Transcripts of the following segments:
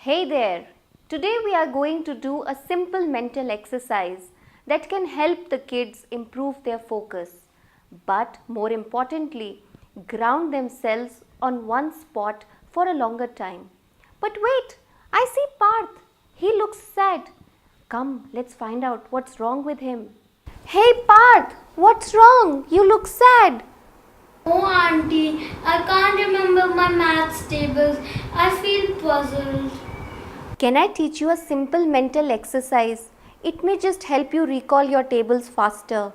Hey there! Today we are going to do a simple mental exercise that can help the kids improve their focus, but more importantly, ground themselves on one spot for a longer time. But wait, I see Parth. He looks sad. Come, let's find out what's wrong with him. Hey Parth, what's wrong? You look sad. Oh, Auntie, I can't remember my maths tables. I feel puzzled. Can I teach you a simple mental exercise? It may just help you recall your tables faster.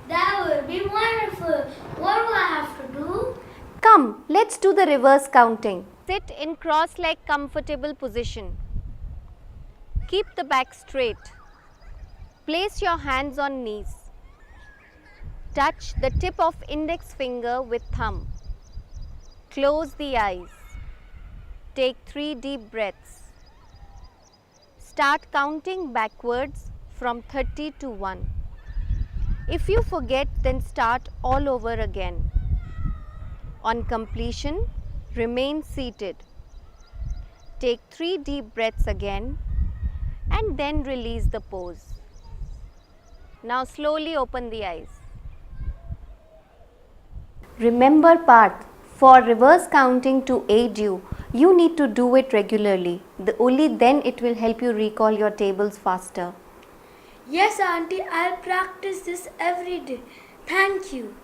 That would be wonderful. What do I have to do? Come, let's do the reverse counting. Sit in cross-leg comfortable position. Keep the back straight. Place your hands on knees. Touch the tip of index finger with thumb. Close the eyes. Take 3 deep breaths. Start counting backwards from 30 to 1. If you forget, then start all over again. On completion, remain seated. Take 3 deep breaths again and then release the pose. Now slowly open the eyes. Remember Parth, for reverse counting to aid you, you need to do it regularly. Only then it will help you recall your tables faster. Yes, Auntie, I'll practice this every day. Thank you.